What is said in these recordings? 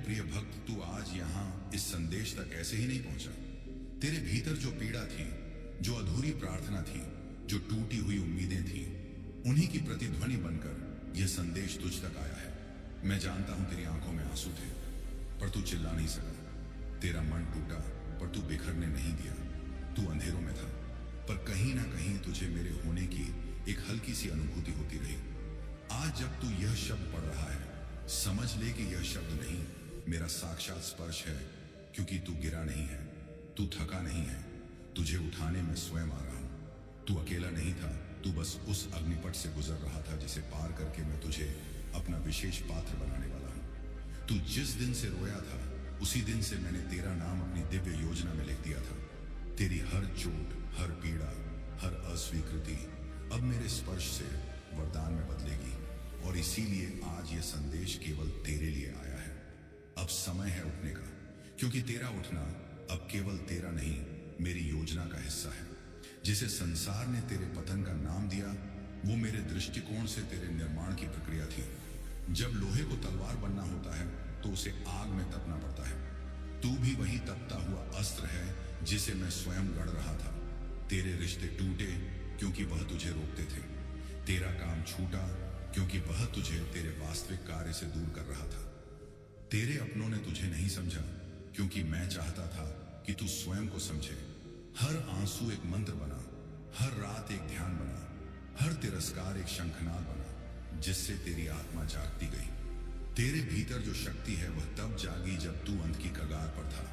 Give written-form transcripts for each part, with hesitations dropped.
प्रिय भक्त, तू आज यहाँ इस संदेश तक ऐसे ही नहीं पहुंचा। तेरे भीतर जो पीड़ा थी, जो अधूरी प्रार्थना थी, जो टूटी हुई उम्मीदें थी, उन्हीं की प्रतिध्वनि बनकर यह संदेश तुझ तक आया है। मैं जानता हूं तेरी आंखों में आंसू थे, पर तू चिल्ला नहीं सका। तेरा मन टूटा, पर तू बिखरने नहीं दिया। तू अंधेरों में था, पर कहीं ना कहीं तुझे मेरे होने की एक हल्की सी अनुभूति होती रही। आज जब तू यह शब्द पढ़ रहा है, समझ ले कि यह शब्द नहीं, मेरा साक्षात स्पर्श है। क्योंकि तू गिरा नहीं है, तू थका नहीं है, तुझे उठाने में स्वयं आ रहा हूं। तू अकेला नहीं था, तू बस उस अग्निपथ से गुजर रहा था जिसे पार करके मैं तुझे अपना विशेष पात्र बनाने वाला हूं। तू जिस दिन से रोया था, उसी दिन से मैंने तेरा नाम अपनी दिव्य योजना में लिख दिया था। तेरी हर चोट, हर पीड़ा, हर अस्वीकृति अब मेरे स्पर्श से वरदान में बदलेगी। और इसीलिए आज यह संदेश केवल तेरे लिए आया है। अब समय है उठने का, क्योंकि तेरा उठना अब केवल तेरा नहीं, मेरी योजना का हिस्सा है। जिसे संसार ने तेरे पतन का नाम दिया, वो मेरे दृष्टिकोण से तेरे निर्माण की प्रक्रिया थी। जब लोहे को तलवार बनना होता है तो उसे आग में तपना पड़ता है। तू भी वही तपता हुआ अस्त्र है जिसे मैं स्वयं गढ़ रहा था। तेरे रिश्ते टूटे क्योंकि वह तुझे रोकते थे। तेरा काम छूटा क्योंकि वह तुझे तेरे वास्तविक कार्य से दूर कर रहा था। तेरे अपनों ने तुझे नहीं समझा क्योंकि मैं चाहता था कि तू स्वयं को समझे। हर आंसू एक मंत्र बना, हर रात एक ध्यान बना, हर तिरस्कार एक शंखनाद बना, जिससे तेरी आत्मा जागती गई। तेरे भीतर जो शक्ति है वह तब जागी जब तू अंत की कगार पर था।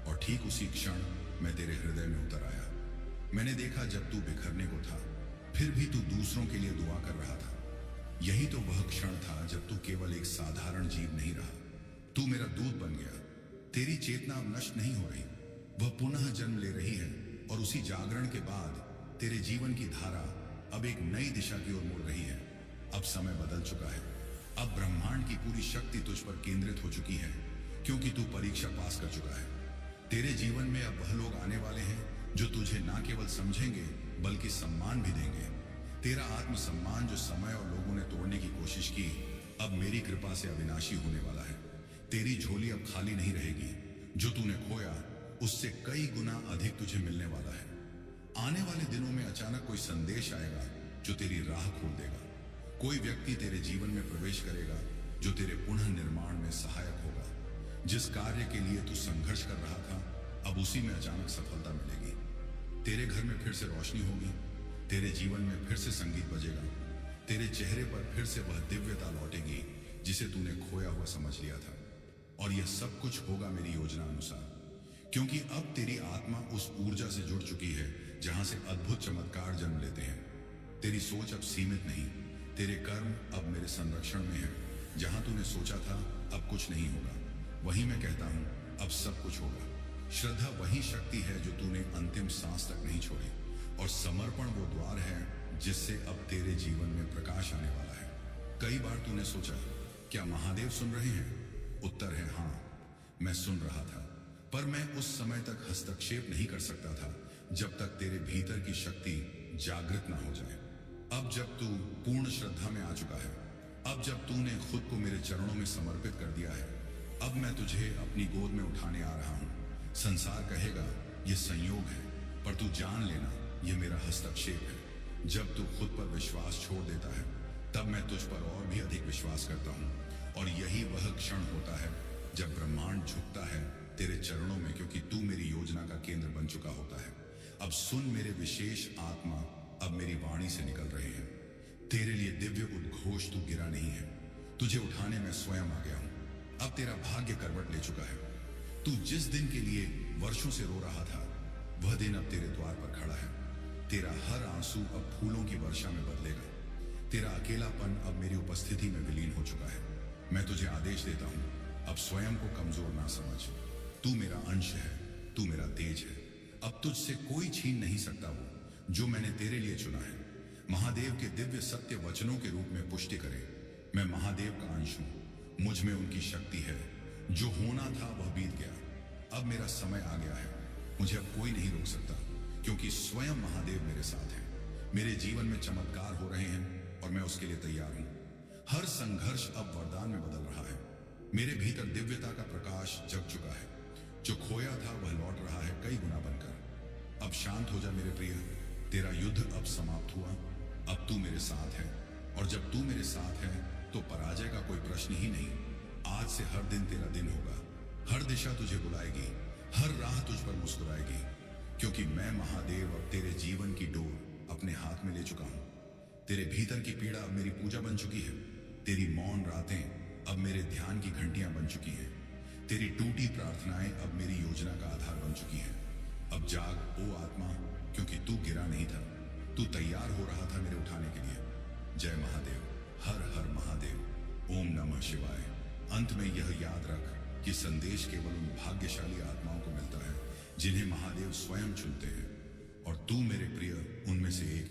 और ठीक उसी क्षण मैं तेरे हृदय में उतर आया। मैंने देखा जब तू बिखरने को था, फिर भी तू दूसरों के लिए दुआ कर रहा था। यही तो वह क्षण था जब तू केवल एक साधारण जीव नहीं रहा, तू मेरा दूत बन गया। तेरी चेतना अब नष्ट नहीं हो रही, वह पुनः जन्म ले रही है। और उसी जागरण के बाद तेरे जीवन की धारा अब एक नई दिशा की ओर मुड़ रही है। अब समय बदल चुका है। अब ब्रह्मांड की पूरी शक्ति तुझ पर केंद्रित हो चुकी है, क्योंकि तू परीक्षा पास कर चुका है। तेरे जीवन में अब वह लोग आने वाले हैं जो तुझे ना केवल समझेंगे बल्कि सम्मान भी देंगे। तेरा आत्मसम्मान जो समय और लोगों ने तोड़ने की कोशिश की, अब मेरी कृपा से अविनाशी होने वाला है। तेरी झोली अब खाली नहीं रहेगी। जो तूने खोया उससे कई गुना अधिक तुझे मिलने वाला है। आने वाले दिनों में अचानक कोई संदेश आएगा जो तेरी राह खोल देगा। कोई व्यक्ति तेरे जीवन में प्रवेश करेगा जो तेरे पुनः निर्माण में सहायक होगा। जिस कार्य के लिए तू संघर्ष कर रहा था, अब उसी में अचानक सफलता मिलेगी। तेरे घर में फिर से रोशनी होगी, तेरे जीवन में फिर से संगीत बजेगा, तेरे चेहरे पर फिर से वह दिव्यता लौटेगी जिसे तूने खोया हुआ समझ लिया था। और यह सब कुछ होगा मेरी योजना अनुसार, क्योंकि अब तेरी आत्मा उस ऊर्जा से जुड़ चुकी है जहां से अद्भुत चमत्कार जन्म लेते हैं। तेरी सोच अब सीमित नहीं, तेरे कर्म अब मेरे संरक्षण में है। जहां तूने सोचा था अब कुछ नहीं होगा, वहीं मैं कहता हूं अब सब कुछ होगा। श्रद्धा वही शक्ति है जो तूने अंतिम सांस तक नहीं छोड़ी, और समर्पण वो द्वार है जिससे अब तेरे जीवन में प्रकाश आने वाला है। कई बार तूने सोचा, क्या महादेव सुन रहे हैं? उत्तर है हाँ, मैं सुन रहा था, पर मैं उस समय तक हस्तक्षेप नहीं कर सकता था जब तक तेरे भीतर की शक्ति जागृत ना हो जाए। अब जब तू पूर्ण श्रद्धा में आ चुका है, अब जब तूने खुद को मेरे चरणों में समर्पित कर दिया है, अब मैं तुझे अपनी गोद में उठाने आ रहा हूं। संसार कहेगा यह संयोग है, पर तू जान लेना यह मेरा हस्तक्षेप है। जब तू खुद पर विश्वास छोड़ देता है, तब मैं तुझ पर और भी अधिक विश्वास करता हूं। और यही वह क्षण होता है जब ब्रह्मांड झुकता है तेरे चरणों में, क्योंकि तू मेरी योजना का केंद्र बन चुका होता है। अब सुन, मेरे विशेष आत्मा अब मेरी वाणी से निकल रहे हैं। तेरे लिए दिव्य उद्घोष, तू गिरा नहीं है, तुझे उठाने में स्वयं आ गया हूं। अब तेरा भाग्य करवट ले चुका है। तू जिस दिन के लिए वर्षों से रो रहा था, वह दिन अब तेरे द्वार पर खड़ा है। तेरा हर आंसू अब फूलों की वर्षा में बदलेगा। तेरा अकेलापन अब मेरी उपस्थिति में विलीन हो चुका है। मैं तुझे आदेश देता हूं, अब स्वयं को कमजोर ना समझ। तू मेरा अंश है, तू मेरा तेज है। अब तुझसे कोई छीन नहीं सकता वो जो मैंने तेरे लिए चुना है। महादेव के दिव्य सत्य वचनों के रूप में पुष्टि करे, मैं महादेव का अंश हूं, मुझ में उनकी शक्ति है। जो होना था वह बीत गया, अब मेरा समय आ गया है। मुझे अब कोई नहीं रोक सकता, क्योंकि स्वयं महादेव मेरे साथ है। मेरे जीवन में चमत्कार हो रहे हैं और मैं उसके लिए तैयार हूं। हर संघर्ष अब वरदान में बदल रहा है। मेरे भीतर दिव्यता का प्रकाश जग चुका है। जो खोया था वह लौट रहा है कई गुना बनकर। अब शांत हो जा मेरे प्रिय, तेरा युद्ध अब समाप्त हुआ। अब तू मेरे साथ है, और जब तू मेरे साथ है तो पराजय का कोई प्रश्न ही नहीं। आज से हर दिन तेरा दिन होगा, हर दिशा तुझे बुलाएगी, हर राह तुझ पर मुस्कुराएगी, क्योंकि मैं महादेव अब तेरे जीवन की डोर अपने हाथ में ले चुका हूं। तेरे भीतर की पीड़ा अब मेरी पूजा बन चुकी है। तेरी मौन रातें अब मेरे ध्यान की घंटियां बन चुकी हैं। तेरी टूटी प्रार्थनाएं अब मेरी योजना का आधार बन चुकी हैं। अब जाग ओ आत्मा, क्योंकि तू गिरा नहीं था, तू तैयार हो रहा था मेरे उठाने के लिए। जय महादेव, हर हर महादेव, ओम नमः शिवाय। अंत में यह याद रख कि संदेश केवल उन भाग्यशाली आत्माओं को मिलता है जिन्हें महादेव स्वयं चुनते हैं, और तू मेरे प्रिय उनमें से एक